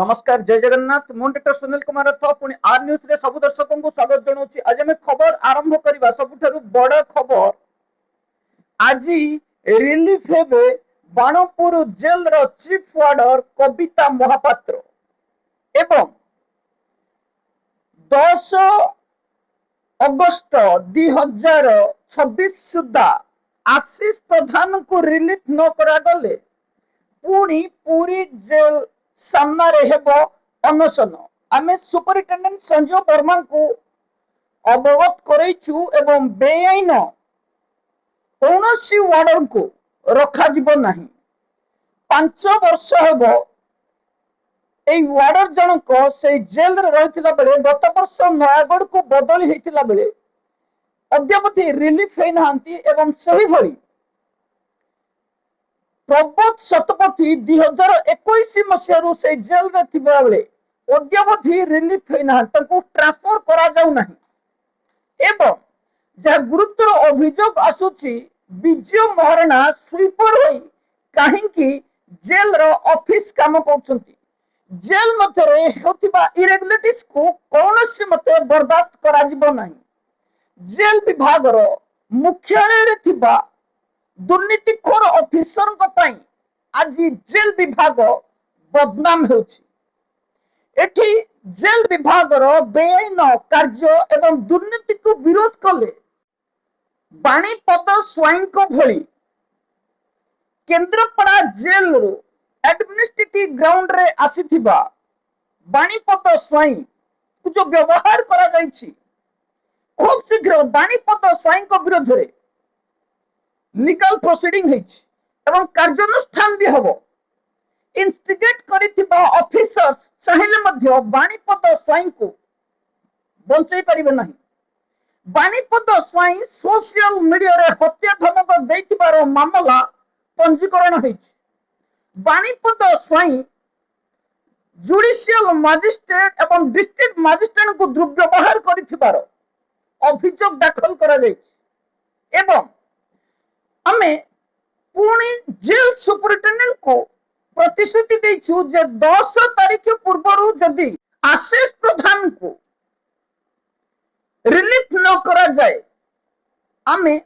नमस्कार जय जगन्नाथ मु डॉक्टर सुनील कुमार रथ पुणी आर न्यूज रे सब दर्शकों को स्वागत जनाऊँ। आज आम खबर आरंभ करवा सबुठारु बड़ खबर आज रिलीफ हेबे बाणपुर जेल रो चीफ वार्डर कविता महापात्र एवं 10 अगस्त 2026 सुधा आशीष प्रधान को रिलीफ न करा गले पुणी पूरी जेल सामना हेब अनशन। आम सुपरिटेडेंट संजीव वर्मा को अवगत करैछु एवं बेआईन कौनसी वार्डर को रखा जीव नहीं। 5 वर्ष हेब ए वार्डर जनक से जेल रे रहिथिला बेले गत वर्ष नयागढ़ को बदली हेतिला बेले अद्यावधि रिलीफ है नांती एवं सही भली प्रबोध शतपथी 2021 मसीह से जेल रे थिबा बेले अद्यावधि रिलीफ है ना ट्रांसफर करा जाऊ नहीं एवं जहाँ गुरुतर अभियोग आसुची विजय महाराणा स्वीपर होई काहेकि जेल रो ऑफिस काम करछंती। जेल मध्य होतिबा इरेगुलरिटीज को कौनसी मते बर्दाश्त करा जिवो नहीं। जेल विभाग रो मुख्यालय रे थिबा दुर्नीतिखोर ऑफिसर को पाई आज जेल विभाग बदनाम होछि। एठी जेल विभाग रो बेआईन कार्य एवं दुर्नीति को विरोध कले बाणीपद स्वाइन को भली केंद्रपड़ा जेल रो एडमिनिस्ट्रेटिव ग्राउंड रे आसीथिबा बाणीपद स्वाइन को जो व्यवहार करा जायछि खूब शीघ्र बाणीपद स्वाइन को विरोध रे लीगल प्रोसीडिंग एवं कार्यानुष्ठान भी हबो। इंस्टिगेट करिथिबा ऑफिसर्स चाहिले मध्य बाणीपद स्वाइन को बंचाई परिबे नहीं। बाणीपद स्वाइन सोशल मीडिया रे हत्या धमक दैथिबार मामला पंजीकरण होइछि। बाणीपद स्वाइन जुडिशियल मजिस्ट्रेट एवं डिस्ट्रिक्ट मजिस्ट्रेट को दुर्व्यवहार करिथिबार अभियोग दाखल करा जायछि एवं आमे पुणी जेल सुपरिटेंडेंट को प्रतिश्रुति देइछु जे 10 तारीख पूर्व जदि आशीष प्रधान को रिलीफ न करा जाए आमे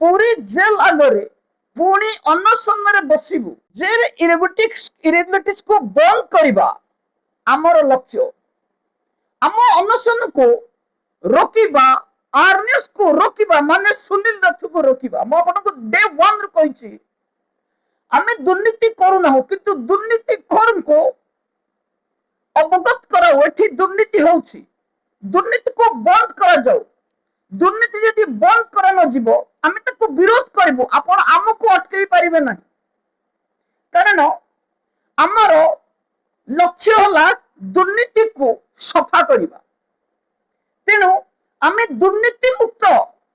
पूरी जेल आगरे पुणी अनशन रे बसिबु। जेल इरेगुलरिटीज को बंद करिबा हमर लक्ष्य। आम अनशन को रोकिबा आरनेस को रोकिबा माने सुनील रथ को रोकिबा। मो आपन को डे 1 रे कहिछि आमे दुर्नीति करू ना किंतु दुर्नीति खोर को अवगत कराओ। एठी दुर्नीति होउछि दुर्नीति को बंद करा जाऊ। दुर्नीति यदि बंद करा न जीवो आमे ताको विरोध करबो। आपण हमको अटकाई परिबे नहीं कारण हमर लक्ष्य होला दुर्नीति को सफा करिबा। तेनु आमे दुर्नीति मुक्त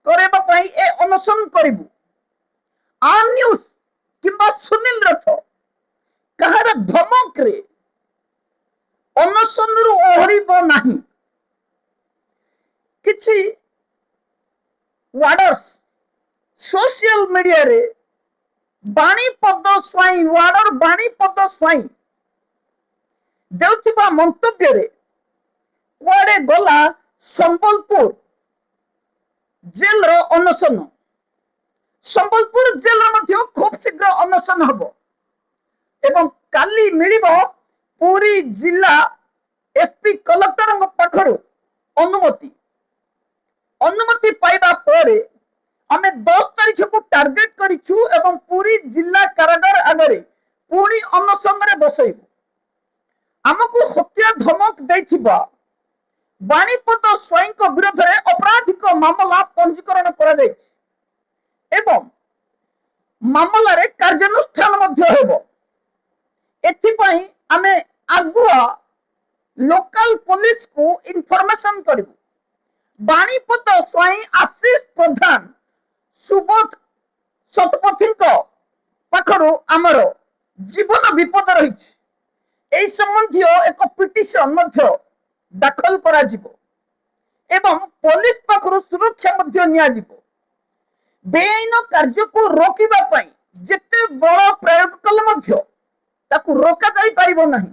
करेबा पई ए अनशन करिबु। आर न्यूज किंबा सुनील रथ कहार धमक रे अनशन रु ओहरिबो नाही। किछि वार्डर्स सोशल मीडिया रे बाणीपद स्वाई वार्डर बाणीपद स्वाई देउथिबा मंतव्य रे कुआडे गला संबलपुर जेल रो अनशन। संबलपुर जेल रो खूब शीघ्र अनशन हबो एवं काली मिलिबो पूरी जिला एसपी कलेक्टर पाखरु अनुमति पाइबा परे आमे 10 तारीख को टार्गेट करिछु एवं पूरी जिला कारागार आगरे पूरी अनशन रे बसैबु। हमको हत्या धमक दैथिबा बाणीपद स्वाइन को विरोध रे अपराधिक मामला पंजीकरण करा जायछि एवं मामला रे कार्यानुष्ठान मध्य हेबो। एथि पई आमे आगुआ लोकल पुलिस को इन्फॉर्मेशन करिबु। बाणीपद स्वाइन आशीष प्रधान सुबोध शतपथी पाखरु आमर जीवन विपद रही एई संबंधी एक पिटिशन मध्य दाखल करा जिवो एवं पुलिस पाखरु सुरक्षा मध्य निया जिवो। बेआईन कार्य को रोकिबा पई जेते बड़ प्रयोग कले मध्य ताकू रोका जाई परिबो नहीं।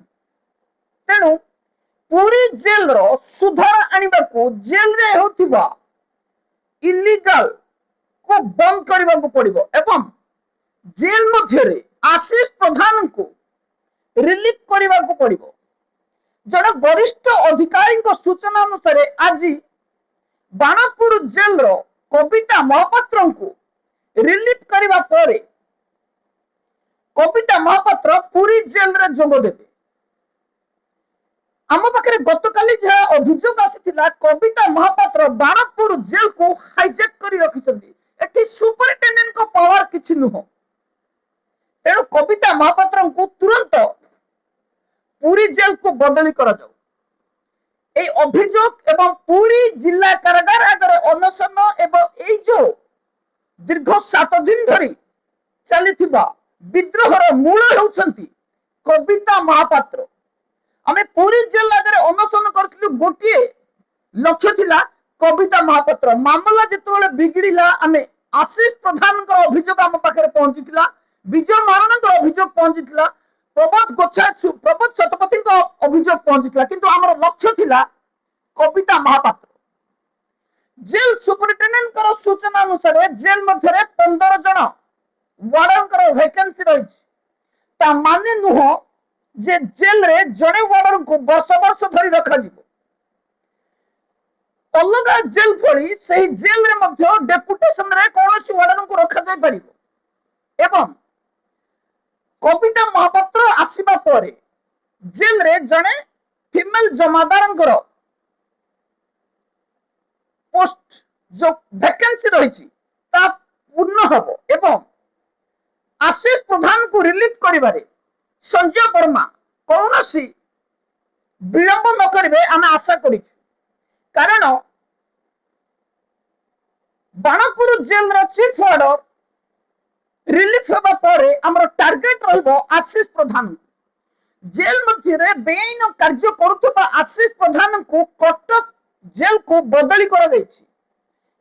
तेणु पूरी जेल रो सुधार आनिबा को जेल रे होतिबा इलीगल को बंद करबा को पड़िबो एवं जेल मध्य रे आशीष प्रधान को रिलीफ करबा को पड़िबो। जड़े वरिष्ठ अधिकारी को सूचना अनुसार आज बाणपुर जेल रो कविता महापात्र को रिलीफ करबा परे कविता महापात्र पूरी जेल रे जोग देबे। आम पाखे गतकाली जहाँ अभियोग आसीथिला कविता महापात्र बाणपुर जेल को हाईजैक करी रखिछन्ती। एठी सुपरिटेंडेंट को पावर किछि नुह। तेणु कविता महापात्र को तुरंत पूरी जेल को बदली करा जाऊ। ए अभियोग एवं पूरी जिला कारागार आगे अनशन एवं ए जो दीर्घ 7 दिन धरी चलीथिबा विद्रोहर मूल हेउछन्ती कविता महापात्र। आमे पूरी जेल आगे अनशन करथिलु गोटिए लक्ष्य थिला कविता महापात्र। मामला जेतबेले बिगड़िला आमे आशीष प्रधान को अभियोग आम पाखे पहुंचीथिला, विजय महाराणा को अभियोग पहुंचीथिला, प्रबोध शतपथी को अभियोग पहुंचीथिला, किंतु आमर लक्ष्य थिला कविता महापात्र। जेल सुपरिटेंडेंट को सूचना अनुसार जेल मध्य 15 जन वार्डन को वैकेंसी रही। ता माने नुह जे जेल रे जने वार्डन को वर्ष वर्ष धरी रखा जीवो। अलगा जेल भली सही जेल रे मध्य डेपुटेशन रे कोनोसी वार्डन को रखा जाय परिबो। एवं कविता महापात्र आसीबा परे जेल रे जने फीमेल जमादारंकर पोस्ट जो वैकेंसी रही ता पूर्ण हबो एवं आशीष प्रधान को रिलीफ करिबारे संजय वर्मा कौनसी विलंब न करिवे आमे आशा करिछु। कारण बाणपुर जेल रो चीफ वार्डर रिलीफ होबा परे हमर टार्गेट रहबो आशीष प्रधान। जेल मध्य रे बेआईन कार्य करुथबा आशीष प्रधान को कटक जेल को बदली करा जायछि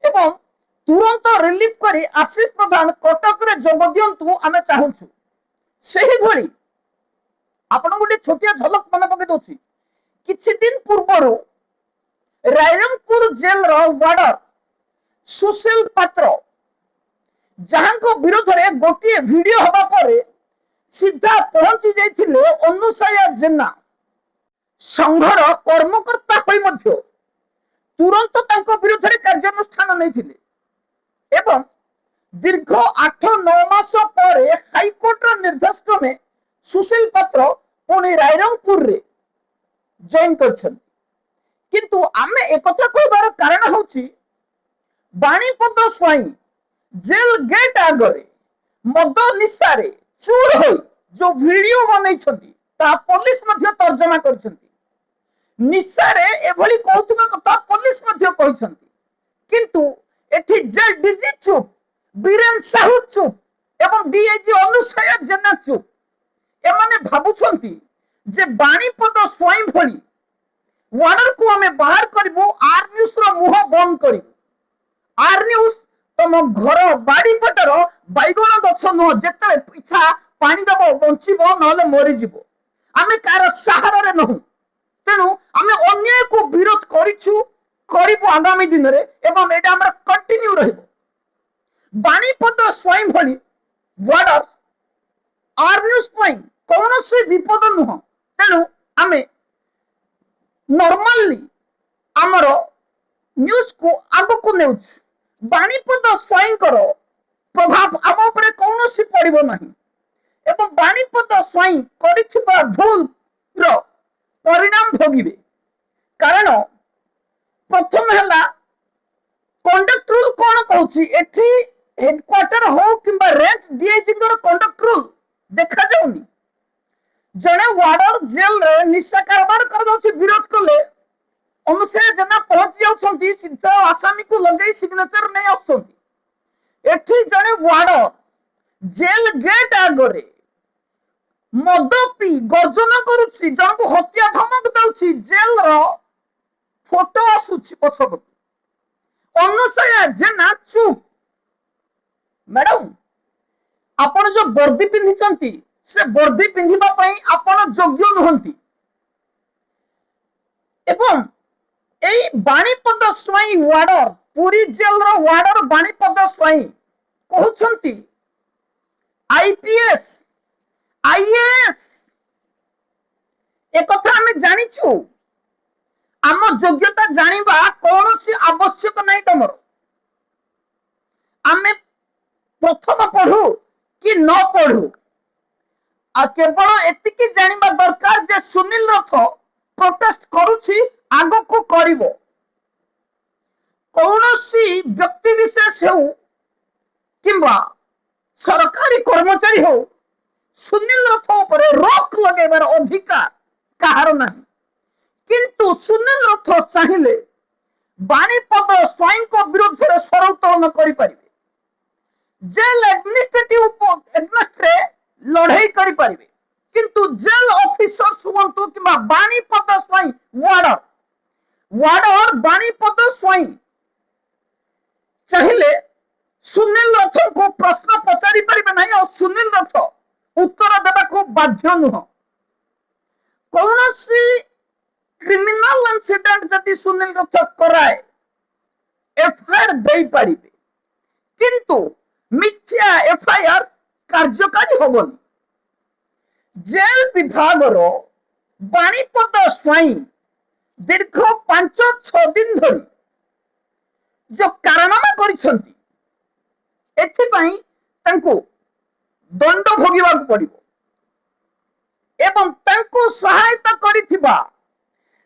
एवं तुरंत रिलीफ करी आशीष प्रधान कटक रे जोग दियंतु आमे चाहूछु। सेही भली आपण गोटे छोटिया झलक मन पके दोछि। किछि दिन पूर्वरु रायरंगपुर जेल रो वार्डर सुशील पात्र जहां को विरोध रे गोटे वीडियो हबा परे सीधा पहुंची जाइथिले अनुसया जेना संघर कर्मकर्ता होई मध्य तुरंत तांको विरोध रे कार्यानुष्ठान नैथिले एवं दीर्घ 8-9 मास परे हाईकोर्ट रो निर्देश क्रमे सुशील पात्र पुणी रायरंगपुर रे जॉइन करछन। किंतु आमे एकथा कहबार कारण होछि बाणीपद स्वाई जेल गेट आगरे मद निशारे चूर होई जो वीडियो बनै छथि ता पुलिस मध्य तर्जमा करछथि। निशारे एभली कहथुबा कथा पुलिस मध्य कहिसथि। किंतु एठी जेल डीजी चुप, बीरेन साहू चुप एवं डीआईजी अनुसया जेना चुप। एमाने भाबुछंती जे बाणीपद स्वाई भली वार्डर को हमें बाहर करिवो, आर न्यूज रो मुह बंद करिवो। आर न्यूज तम घर बाड़ी पटर बैगण गछ नुह जेते इच्छा पानी दबो बंचिबो नले मरि जिवो। आमे कार सहारा रे नहु। तेनु आमे अन्याय को विरोध करिछु, करिवो आगामी दिन रे एवं एटा हमर कंटिन्यू रहइबो। बाणीपद स्वाई भली वार्डर आर न्यूज पई कोनोसी विपद नुह। तेनु आमे नॉर्मली हमर न्यूज को आगो को नेउछु। बाणीपद स्वाई प्रभाव आम उपरे कौनसी पड़िबो नहीं एवं बाणीपद स्वाई करिथिबा भूल रो परिणाम भोगिबे। कारण प्रथम हला कंडक्ट रूल कोन कहूची एठी हेडक्वार्टर हो किंबा रेंज डीआईजी कर कंडक्ट रूल देखा जाउनी। जने वार्डर जेल रे निशा कारबार कर दउची विरोध कले अनुसार जना पहुंच जाउछंती सीधा आसामी को लगई सिग्नेचर नै आछंती। एठी जने वार्डर जेल गेट आगरे मद पी गर्जन करुछि, जन को हत्या धमक दउछि, जेल रो फोटो आसुछि पछपट। अनुसया जना चुप। मैडम आपण जो वर्दी पिन्धिचंती से वर्दी पिन्धिबा पई आपण योग्य नहंती। ଏବଂ এই ବାଣୀପଦ ସ୍ୱାଇଁ ୱାର୍ଡର ପୁରୀ ଜେଲର ୱାର୍ଡର ବାଣୀପଦ ସ୍ୱାଇଁ କହୁଛନ୍ତି ଆଇପିଏସ୍ ଆଇଏଏସ୍ একথা আমি জানিছু আম যোগ্যতা জানিবা কৌনসি আবশ্যক নাই তোমার আমি প্রথম পড়ু কি ন পড়ু কেবল এতিকি জানিবা দরকার যে সুনীল রথ প্রোটেস্ট করুছি আগকু করিব কৌনসি ব্যক্তি বিশেষ হেউ কিংবা সরকারি কর্মচারী হেউ সুনীল রথ উপরে রোক লগাইবার অধিকার কাহার ନାହିଁ কিন্তু সুনীল রথ চাহিলে বাণীপদ স্ୱାଇଁଙ୍କ ବିରୁଦ୍ଧରେ ସ୍ୱର ଉତ୍ତୋଳନ କରିପାରିବେ ଜେଲ ଏଗନେଷ୍ଟରେ ଲଢେଇ କରିପାରିବେ କିନ୍ତୁ ଜେଲ ଅଫିସର ହୁଅନ୍ତୁ କିମ୍ବା ବାଣୀପଦ ସ୍ୱାଇଁ ୱାର୍ଡର ବାଣୀପଦ ସ୍ୱାଇଁ ଚାହିଁଲେ ସୁନୀଲ ରଥଙ୍କୁ ପ୍ରଶ୍ନ ପଚାରି ପାରିବେ ନାହିଁ ଆଉ ସୁନୀଲ ରଥ ଉତ୍ତର ଦେବାକୁ ବାଧ୍ୟ ନୁହଁ କୌଣସି କ୍ରିମିନାଲ ଇନସିଡେଣ୍ଟ ଯଦି ସୁନୀଲ ରଥ କରାଏ ଏଫଆଇଆର ଦେଇପାରିବେ କିନ୍ତୁ ମିଥ୍ୟା ଏଫଆଇଆର କାର୍ଯ୍ୟକାରୀ ହବନି ଜେଲ ବିଭାଗର ବାଣୀପଦ ସ୍ୱାଇଁ ଦୀର୍ଘ 5-6 ଦିନ ଧରି जो कारनामा କରିଛନ୍ତି ଏଥିପାଇଁ ତାଙ୍କୁ ଦଣ୍ଡ ଭୋଗିବାକୁ ପଡିବ ଏବଂ ତାଙ୍କୁ ସହାୟତା କରିଥିବା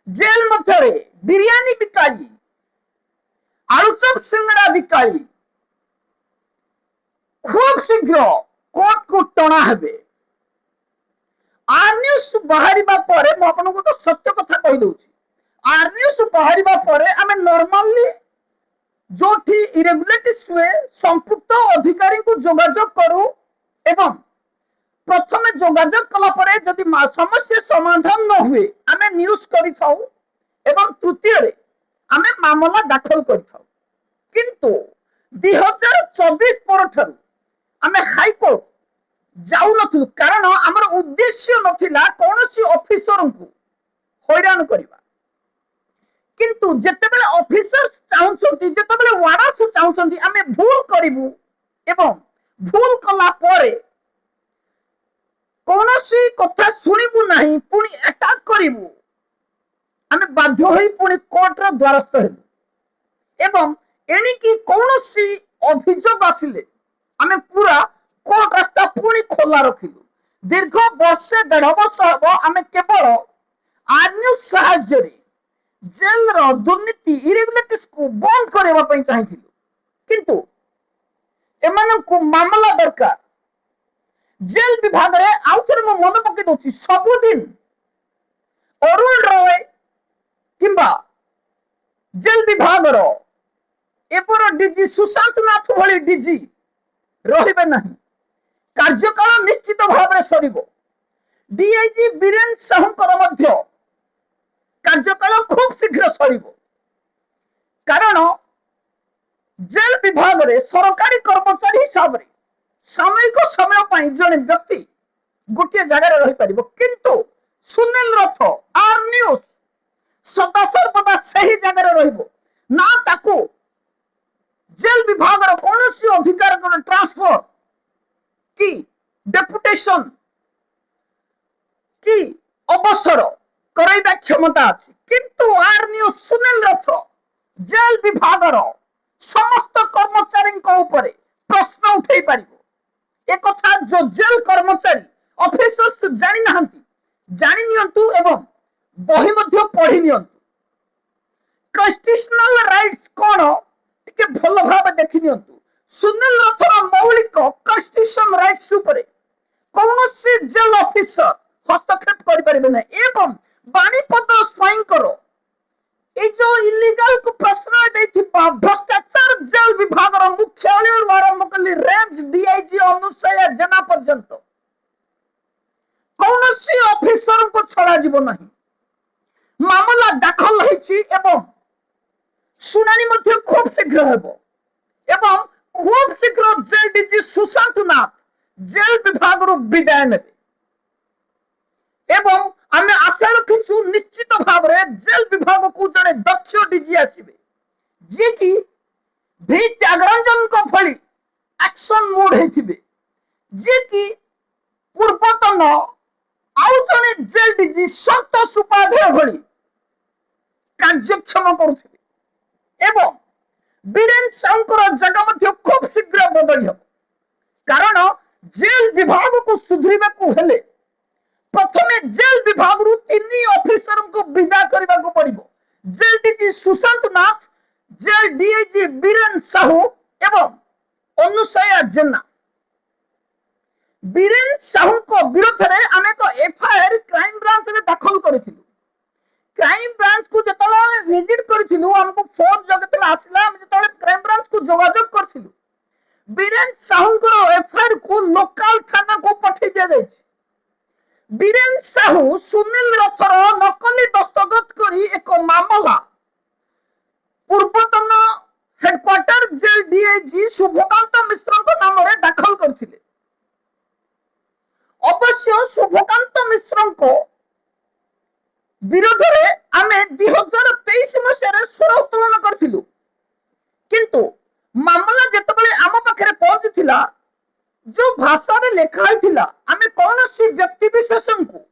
ଜେଲ ମଧ୍ୟରେ ବିରିୟାନୀ ବିକାଳି ଆଳୁଚପ ସିଙ୍ଗଡ଼ା ବିକାଳି খুব শীঘ্র কোর্টକୁ ଟଣା ହେବେ ଆର୍ନିଉସ୍ ବାହାରିବା ପରେ ମୁଁ ଆପଣଙ୍କୁ ତ ସତ୍ୟ କଥା କହିଦଉଛି ଆର୍ନିଉସ୍ ବାହାରିବା ପରେ ଆମେ ନର୍ମାଲି जोठी इरेगुलेटिव्स हुए संपुक्त अधिकारी को जोगाजोग करू एवं प्रथम जोगाजोग कला परे जदि समस्या समाधान न हुए आमे न्यूज करि थाउ एवं तृतीय रे आमे मामला दाखल करि थाउ किंतु 2024 परठारु आमे हाई कोर्ट जाउ नथु कारण हमर उद्देश्य नथिला कोनोसी ऑफिसर को हैरान करिवा किंतु जेतेबेले ऑफिसर चाहुचंती जेतेबेले वार्डर चाहुचंती आमे भूल करिवु एवं भूल कला परे कोनोसी कथा सुनिबु नाही पुनी अटैक करिवु आमे बाध्य होई पुनी कोर्ट रो द्वारस्थ हेलु एवं एनिकी कोनोसी अभियोग आसिले आमे पूरा कोर्ट रास्ता पुनी खोला रखिलु दीर्घ वर्षे 1.5 वर्ष हबो आमे केवल आर्निउस सहाय्य जेल रो दुर्नीति इरेगुलेटिव्स को बंद करबा पई चाहिथिलु किंतु एमान को मामला दरकार जेल विभाग रे आउथर म मन पके दोछि सबुदिन अरुण रॉय किंबा जेल विभाग रो एपर डीजी सुशांत नाथ भली डीजी रहिबे नाही कार्यकाल निश्चित भाव रे सरिबो डीआईजी बीरेन साहुकर मध्य कार्यकाल खूब शीघ्र सरिबो कारण जेल विभाग रे सरकारी कर्मचारी हिसाब रे सामयिक समय पाई जने व्यक्ति गोटे जगह रही परिबो किंतु सुनील रथ आर्निउस सदा सर्वदा सही जगह रहिबो ना ताकू जेल विभाग रो कोनोसी अधिकार को ट्रांसफर की डेपुटेशन की अवसर कराइबा क्षमता अछि किंतु आर्निउस सुनील रथ जेल विभाग रो समस्त कर्मचारी को ऊपर प्रश्न उठै परिबो एक कथा जो जेल कर्मचारी ऑफिसर्स जानि नाहंती जानि नियंतु एवं बही मध्य पढ़ी नियंतु कॉन्स्टिट्यूशनल राइट्स कोन टिके भलो भाबे देखि नियंतु सुनील रथ रो मौलिक कॉन्स्टिट्यूशन राइट्स ऊपर कोनोसी जेल ऑफिसर हस्तक्षेप करि परिबे नै एवं बाणीपद स्वाइंकर ए जो इलीगल को प्रश्न देथिबा भ्रष्टाचार जेल विभाग रो मुख्यालय रो आरंभ कली रेंज डीआईजी अनुसया जना पर्यंत कौनसी ऑफिसर को छड़ा जीव नहीं मामला दाखल होइछि एवं सुनानी मध्य खूब शीघ्र हेबो एवं खूब शीघ्र जेल डीजी सुशांत नाथ जेल विभाग रो विदाय नेबे एवं आमे आशा रखिछु निश्चित भाव में जेल विभाग को जड़े दक्ष डीजी आसीबे जे कि भी त्यागरंजन को फली एक्शन मोड हेथिबे जे कि पूर्वतन आउ जने जेल डीजी संतोष उपाध्याय भली कार्यक्षम करुथिबे एवं बीरेन साउंकर जगह मध्य खूब शीघ्र बदली हो कारण जेल विभाग को सुधरिबा को हेले प्रथमे जेल विभाग रु 3 ऑफिसर को विदा करबा को पड़िबो जेल डीजी सुशांत नाथ जेल डीआईजी बीरेन साहू एवं अनुसया जेना बीरेन साहू को विरोध रे आमे को एफआईआर क्राइम ब्रांच रे दाखल करिथिलु क्राइम ब्रांच को जतला विजिट करिथिलु हमको फोन जगतला आसला हम जतले क्राइम ब्रांच को जोगाजोग करथिलु बीरेन साहू को एफआईआर को लोकल थाना को पठै दिया जायछि बीरेन साहू सुनील रथर नकली दस्तखत करी एक मामला पूर्वतन हेडक्वार्टर जेल डीआईजी शुभकांत मिश्र को नाम रे दाखल करथिले अवश्य शुभकांत मिश्र को विरोध रे आमे 2023 मसिया स्वर उत्तोलन करथिलु किंतु मामला जेतबेले आम पाखरे पहुंचथिला जो भाषा रे लेखा हैथिला आमे कोनोसी व्यक्ति विशेष को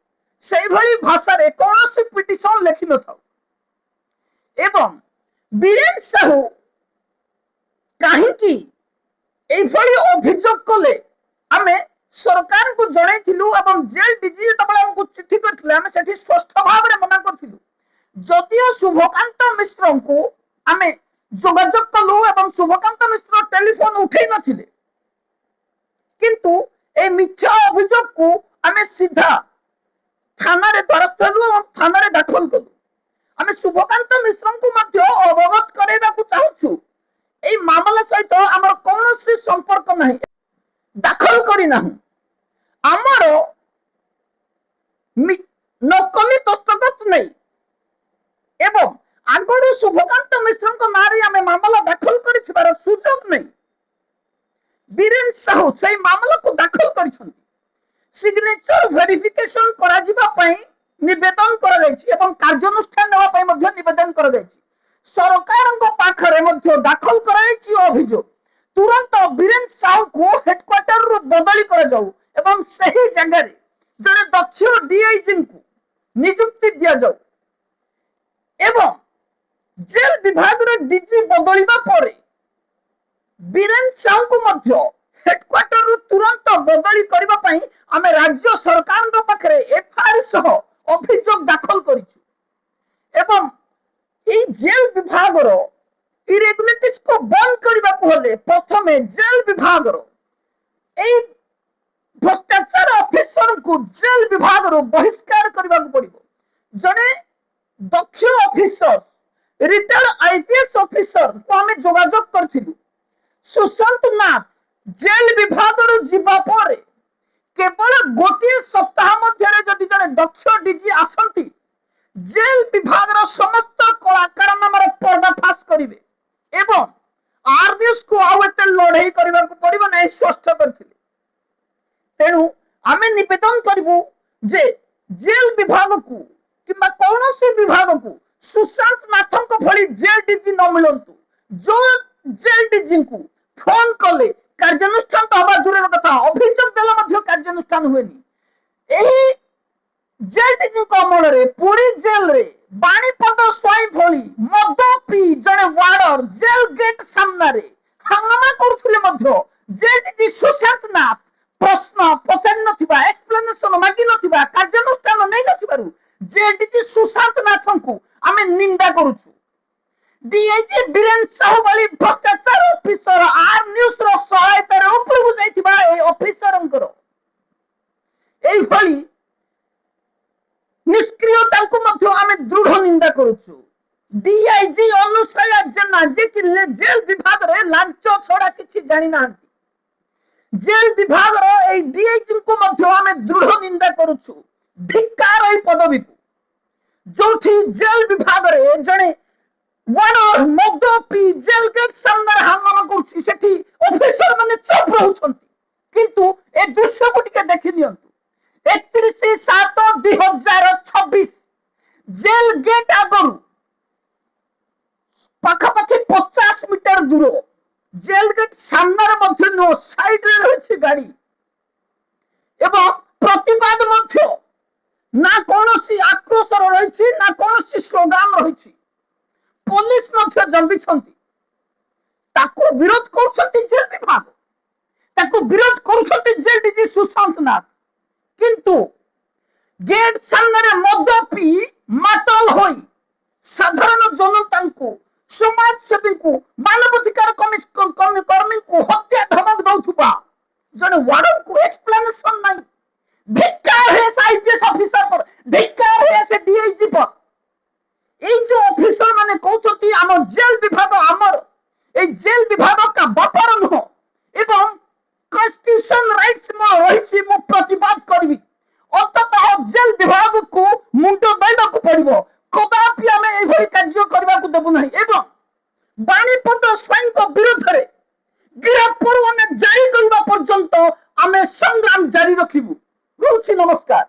सेही भली भाषा रे कोनोसी पिटिशन लेखि न थाउ एवं बीरेन साहू काहे की एई भली अभियोग कले आमे सरकार को जणैथिलु एवं जेल डीजी तबले हमको चिट्ठी करथिले आमे सेठी स्पष्ट भाव रे मना करथिलु जदियो शुभकांत मिश्र को आमे जोगाजोग कलु एवं शुभकांत मिश्र टेलीफोन उठै नथिले किंतु ए मिथ्या अभियोग को आमे सीधा थाना रे द्वारस्थ हेलु और थाना रे दाखल कलु आमे शुभकांत मिश्र को मध्य अवगत करेबा को चाहछु ए मामला सहित हमर कोनोसी संपर्क नाही दाखल करी ना आमर नकली दस्तखत नहीं एवं आगरु शुभकांत मिश्र को नारे आमे मामला दाखल करिथिबार सुजोग नहीं बीरेन साहू से मामला को दाखल करिसथि सिग्नेचर वेरिफिकेशन करा जिबा पई निवेदन करा जायछि एवं कार्यानुष्ठान नेबा पई मध्ये निवेदन करा जायछि सरकार को पाखरे मध्ये दाखल करा जायछि अभियोग तुरंत बीरेन साहू को हेडक्वार्टर रु बदली करा जाऊ एवं सही जगह रे जने दक्ष डीआईजी को नियुक्ति दिया जाऊ एवं जेल विभाग रे डीजी बदलिबा परे बीरेन साहू को मध्य हेडक्वार्टर रु तुरंत बदली करबा पई आमे राज्य सरकार को पाखरे एफआईआर सह अभियोग दाखल करिछु एवं ई जेल विभाग रो इरेगुलेटिस को बंद करबा को हले प्रथमे जेल विभाग रो ए भ्रष्टाचार ऑफिसर को जेल विभाग रो बहिष्कार करबा को पड़िबो जने दक्ष ऑफिसर रिटायर्ड आईपीएस ऑफिसर को हमें जोगाजोग करथिलु सुशांत नाथ जेल विभाग रो जिबा परे केवल गोटे सप्ताह मध्य रे जदि जने दक्ष डीजी आसंती जेल विभाग रो समस्त कलाकार नामर पर्दाफाश करिवे एवं आर न्यूज को आवते लड़ाई करबा को पड़िबो नै स्पष्ट करथिले तेनु आमे निवेदन करबो जे जेल विभाग को किबा कोनोसी विभाग को सुशांत नाथन को भली जेल डीजी न मिलंतु जो जेल डीजी को फोन कले कार्यानुष्ठान तो हवा दूर कथा अभियोग देला मध्य कार्यानुष्ठान हुएनी एही जेल डीजी को अमल रे पूरी जेल रे बाणीपद स्वाई भली मद पी जने वार्डर जेल गेट सामना रे हंगामा करथुले मध्य जेल डीजी सुशांत नाथ प्रश्न पचारि नथिबा एक्सप्लेनेशन मागी नथिबा कार्यानुष्ठान नै नथिबारु जेल डीजी सुशांत नाथन को आमे निंदा करूछु डीआईजी बीरेन साहू वाली भ्रष्टाचार ऑफिसर आर न्यूज रो सहायता रे ऊपर को जाइथिबा ए ऑफिसरंकर एई भली निष्क्रियता को मध्य आमे दृढ़ निंदा करूछु डीआईजी अनुसया जेना जे कि जेल विभाग रे लांच छोड़ा किछि जानि नाहंती जेल विभाग रो ए डीआईजी को मध्य आमे दृढ़ निंदा करूछु धिक्कार ए पदवी को जोठी जेल विभाग रे जणे वार्डर मद पी जेल गेट सामने हंगामा करछि सेठी ऑफिसर माने चुप रहउछंती किंतु ए दृश्य को टिके देखि नियंतु 31/7/2006 जेल गेट आगरू पाखापाखि 50 मीटर दूर जेल गेट सामने नुह साइड रही गाड़ी एवं प्रतिवाद ना कौन आक्रोश रही ना कौन स्लोगान रही पुलिस जगी विरोध कर जेल विभाग विरोध कर जेल डीजी सुशांत नाथ किंतु गेट सामने मद पी मातल हो साधारण जनता को समाजसेवी को मानवाधिकार कर्मी को हत्या धमक दौथुबा जने वार्डन को एक्सप्लेनेशन नहीं धिक्कार है आईपीएस ऑफिसर पर धिक्कार है से डीआईजी पर ए जो ऑफिसर माने कहते आम जेल विभाग आमर ए जेल विभाग का बापर नुह एवं कॉन्स्टिट्यूशन राइट्स मो रही मो प्रतिवाद करबी अतः जेल विभाग को मुंड दैवा को पड़िबो कदापि आम एभली कार्य करबा को देबु नहीं एवं बाणीपत स्वाई विरोध में गिरफ्त परवाना जारी करने पर्यंत आम संग्राम जारी रखिबु। नमस्कार।